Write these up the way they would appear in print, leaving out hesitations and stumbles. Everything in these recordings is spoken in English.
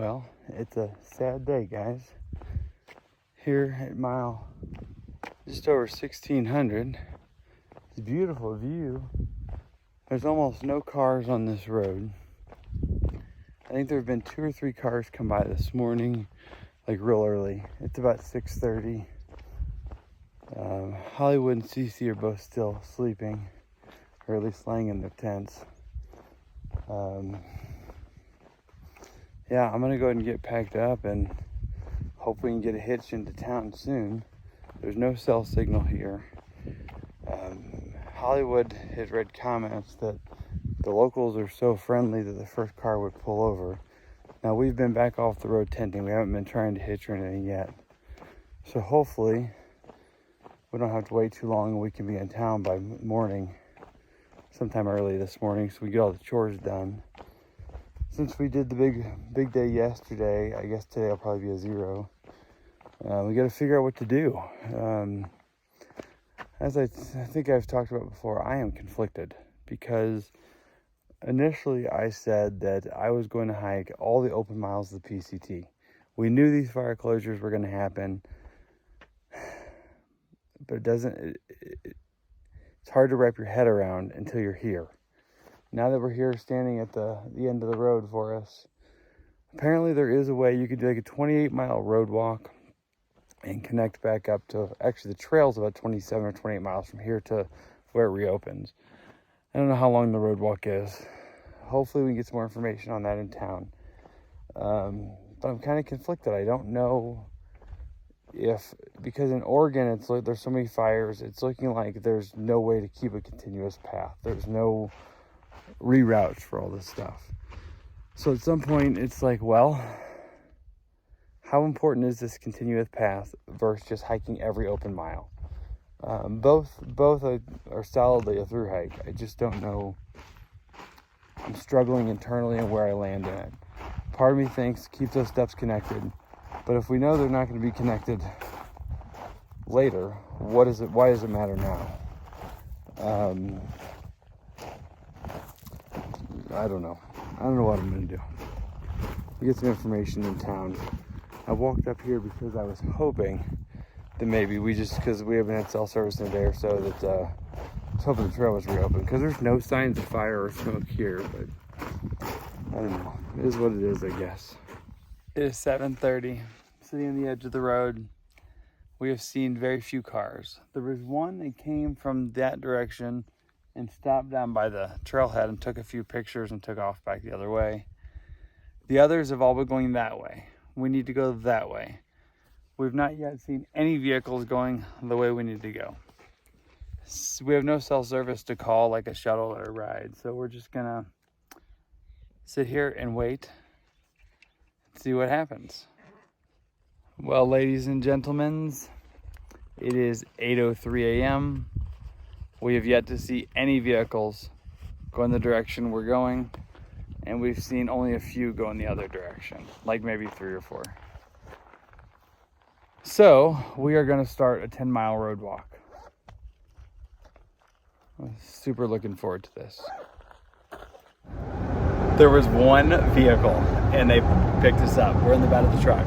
Well, it's a sad day, guys. Here at mile just over 1600, it's a beautiful view. There's almost no cars on this road. I think there have been 2 or 3 cars come by this morning, like real early. It's about 6:30. Hollywood and CC are both still sleeping, or at least laying in their tents. Yeah, I'm gonna go ahead and get packed up and hope we can get a hitch into town soon. There's no cell signal here. Hollywood had read comments that the locals are so friendly that the first car would pull over. Now, we've been back off the road tenting. We haven't been trying to hitch or anything yet. So hopefully we don't have to wait too long and we can be in town by morning, sometime early this morning, so we get all the chores done. Since we did the big day yesterday, I guess today will probably be a 0. We got to figure out what to do. As I think I've talked about before, I am conflicted because initially I said that I was going to hike all the open miles of the PCT. We knew these fire closures were going to happen, but it's hard to wrap your head around until you're here. Now that we're here standing at the end of the road for us, apparently there is a way you could do like a 28-mile road walk and connect back up to, actually the trail's about 27 or 28 miles from here to where it reopens. I don't know how long the road walk is. Hopefully we can get some more information on that in town. But I'm kind of conflicted. I don't know because in Oregon, it's like there's so many fires, it's looking like there's no way to keep a continuous path. There's no reroutes for all this stuff. So at some point, it's like, well, how important is this continuous path versus just hiking every open mile? Both are solidly a through hike. I just don't know. I'm struggling internally and where I land in it. Part of me thinks keep those steps connected, but if we know they're not going to be connected later, why does it matter now? I don't know. I don't know what I'm going to do. We'll get some information in town. I walked up here because I was hoping that maybe because we haven't had cell service in a day or so, that I was hoping the trail was reopened because there's no signs of fire or smoke here, but I don't know. It is what it is, I guess. It is 7:30, sitting on the edge of the road. We have seen very few cars. There was one that came from that direction and stopped down by the trailhead and took a few pictures and took off back the other way. The others have all been going that way. We need to go that way. We've not yet seen any vehicles going the way we need to go. We have no cell service to call like a shuttle or a ride, so we're just gonna sit here and wait and see what happens. Well, ladies and gentlemen, it is 8:03 a.m. We have yet to see any vehicles go in the direction we're going, and we've seen only a few go in the other direction, like maybe 3 or 4. So we are going to start a 10-mile road walk. I'm super looking forward to this. There was one vehicle and they picked us up. We're in the bed of the truck.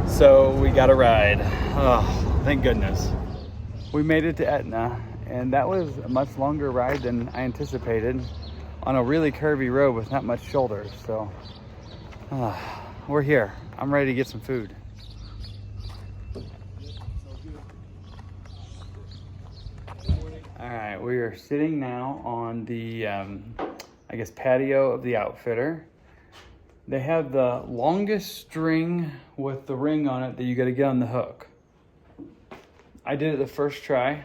So we got a ride. Oh, thank goodness. We made it to Etna, and that was a much longer ride than I anticipated on a really curvy road with not much shoulders. So we're here. I'm ready to get some food. All right, we are sitting now on the, patio of the outfitter. They have the longest string with the ring on it that you got to get on the hook. I did it the first try.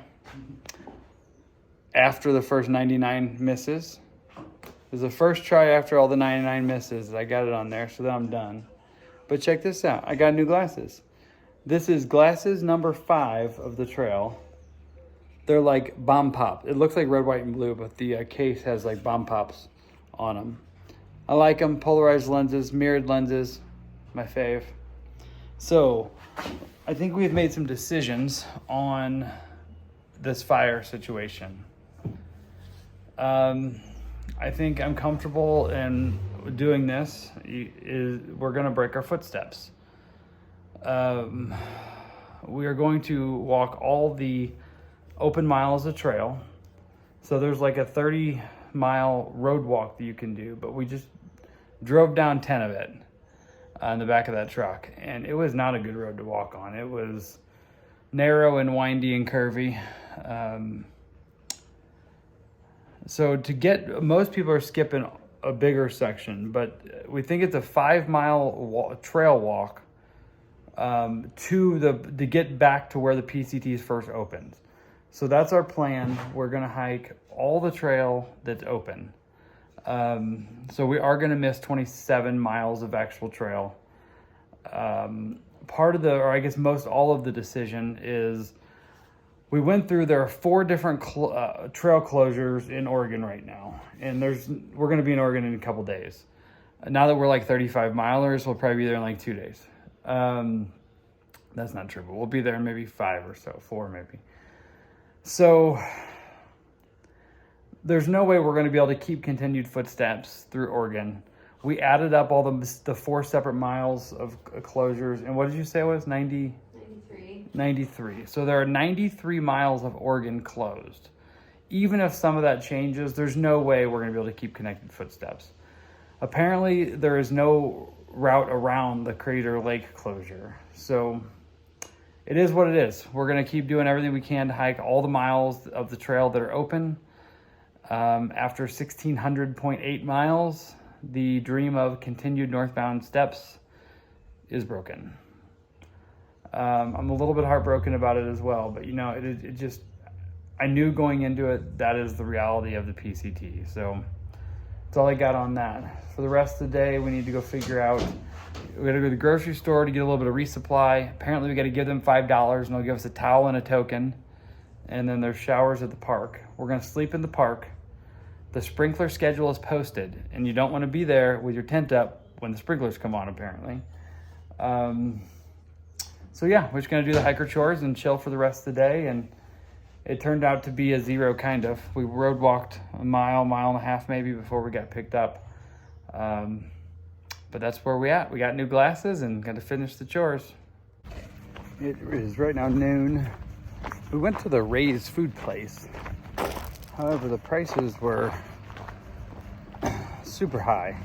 After the first 99 misses. It was the first try after all the 99 misses. I got it on there, so then I'm done. But check this out. I got new glasses. This is glasses number 5 of the trail. They're like bomb pop. It looks like red, white, and blue, but the case has like bomb pops on them. I like them. Polarized lenses, mirrored lenses, my fave. So I think we've made some decisions on this fire situation. I think I'm comfortable in doing this is we're going to break our footsteps. We are going to walk all the open miles of trail. So there's like a 30-mile road walk that you can do, but we just drove down 10 of it in the back of that truck, and it was not a good road to walk on. It was narrow and windy and curvy. So most people are skipping a bigger section, but we think it's a 5-mile trail walk to get back to where the PCTs first opened. So that's our plan. We're gonna hike all the trail that's open. So we are gonna miss 27 miles of actual trail. Most all of the decision is we went through, there are 4 different trail closures in Oregon right now. And we're gonna be in Oregon in a couple days. Now that we're like 35 milers, we'll probably be there in like 2 days. That's not true, but we'll be there in maybe 5 or so, 4 maybe. So there's no way we're going to be able to keep continued footsteps through Oregon. We added up all the 4 separate miles of closures, and what did you say it was? 93. So there are 93 miles of Oregon closed. Even if some of that changes, there's no way we're going to be able to keep connected footsteps. Apparently, there is no route around the Crater Lake closure. So it is what it is. We're going to keep doing everything we can to hike all the miles of the trail that are open. After 1,600.8 miles, the dream of continued northbound steps is broken. I'm a little bit heartbroken about it as well, but I knew going into it, that is the reality of the PCT. So that's all I got on that. For the rest of the day, we need to go figure out, we got to go to the grocery store to get a little bit of resupply. Apparently we got to give them $5 and they'll give us a towel and a token. And then there's showers at the park. We're going to sleep in the park. The sprinkler schedule is posted, and you don't want to be there with your tent up when the sprinklers come on, apparently. So yeah, we're just going to do the hiker chores and chill for the rest of the day. And it turned out to be a 0 kind of. We road walked a mile and a half maybe before we got picked up. But that's where we at. We got new glasses and got to finish the chores. It is right now noon. We went to the Ray's food place. However, the prices were super high.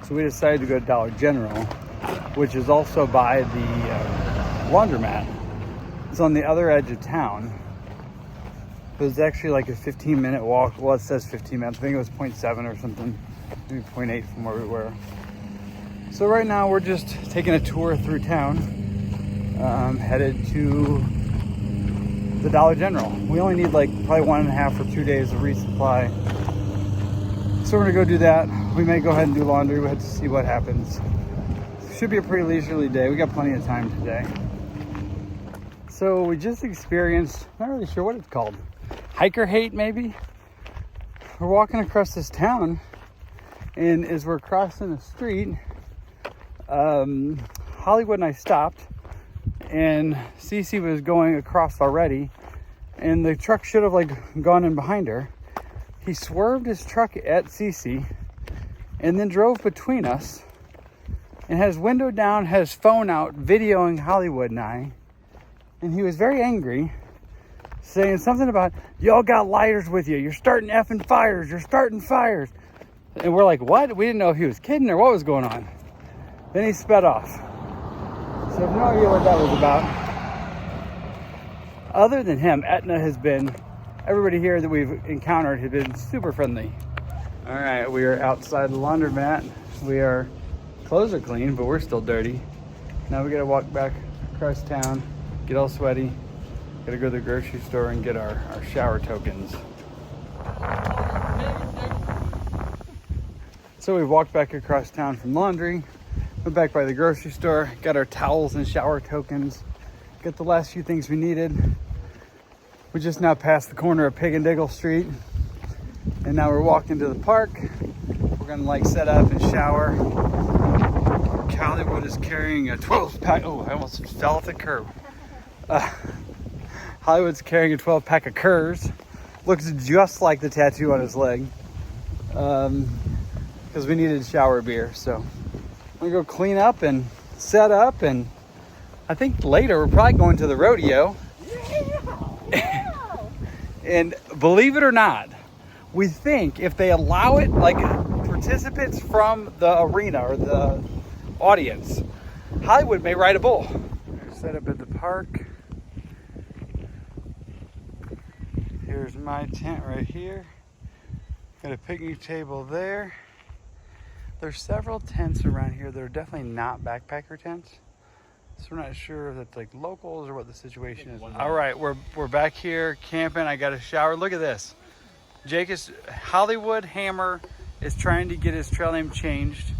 So we decided to go to Dollar General, which is also by the laundromat. It's on the other edge of town. It was actually like a 15-minute walk. Well, it says 15 minutes. I think it was 0.7 or something, maybe 0.8 from where we were. So right now we're just taking a tour through town, headed to the Dollar General. We only need like probably 1.5 or 2 days of resupply. So we're gonna go do that. We may go ahead and do laundry. We'll have to see what happens. Should be a pretty leisurely day. We got plenty of time today. So we just experienced, not really sure what it's called, hiker hate maybe? We're walking across this town, and as we're crossing the street, Hollywood and I stopped, and Cece was going across already, and the truck should have like gone in behind her. He swerved his truck at Cece and then drove between us and had his window down, had his phone out, videoing Hollywood and I. And he was very angry, saying something about, y'all got lighters with you. You're starting effing fires. You're starting fires. And we're like, what? We didn't know if he was kidding or what was going on. Then he sped off. So I have no idea what that was about. Other than him, Etna has been, everybody here that we've encountered has been super friendly. All right, we are outside the laundromat. Clothes are clean, but we're still dirty. Now we gotta walk back across town, get all sweaty. Gotta go to the grocery store and get our shower tokens. So we walked back across town from laundry, went back by the grocery store, got our towels and shower tokens, got the last few things we needed. We just now passed the corner of Pig and Diggle Street, and now we're walking to the park. We're gonna like set up and shower. Hollywood is carrying a 12-pack. Oh, I almost fell off the curb. Hollywood's carrying a 12-pack of Kurs. Looks just like the tattoo on his leg. because we needed shower beer. So I'm gonna go clean up and set up, and I think later we're probably going to the rodeo. Yeah. And believe it or not, we think if they allow it, like participants from the arena or the audience, Hollywood may ride a bull. Set up at the park. Here's my tent right here. Got a picnic table there. There's several tents around here that are definitely not backpacker tents. So we're not sure if that's like locals or what the situation is. All right, we're back here camping. I got a shower. Look at this. Hollywood Hammer is trying to get his trail name changed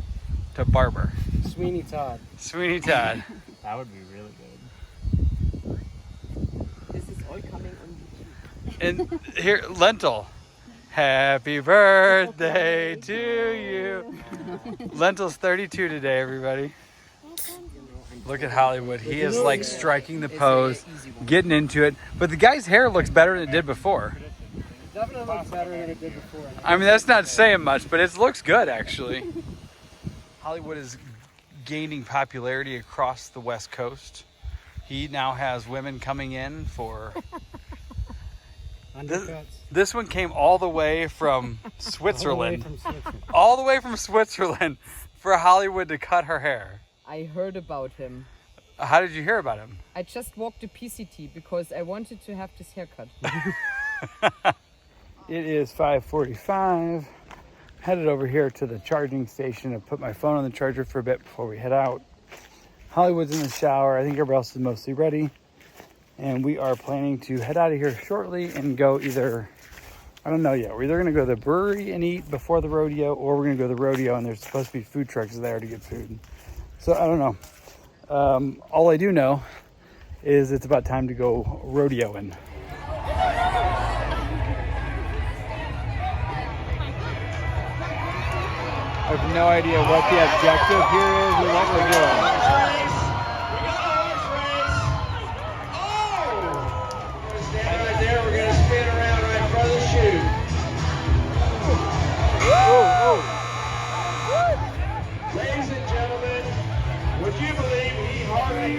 to Barber. Sweeney Todd. Sweeney Todd. That would be really good. This is all coming on YouTube. And here, Lentil. Happy birthday to you. Lentil's 32 today, everybody. Look at Hollywood. He is like striking the pose, getting into it. But the guy's hair looks better than it did before. It definitely looks better than it did before. I mean, that's not saying much, but it looks good, actually. Hollywood is gaining popularity across the West Coast. He now has women coming in for... This one came all the way from Switzerland. All the way from Switzerland for Hollywood to cut her hair. I heard about him. How did you hear about him? I just walked to PCT because I wanted to have this haircut. It is 5:45. Headed over here to the charging station and put my phone on the charger for a bit before we head out. Hollywood's in the shower. I think everybody else is mostly ready. And we are planning to head out of here shortly and go either, I don't know yet. We're either going to go to the brewery and eat before the rodeo, or we're going to go to the rodeo and there's supposed to be food trucks there to get food. So I don't know. All I do know is it's about time to go rodeoing. I have no idea what the objective here is or what we're doing. Ladies and gentlemen, would you believe he hardly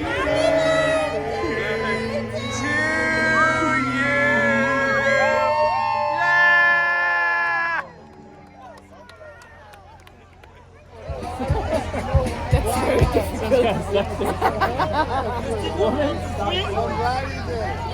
That's very difficult. I'm glad you did.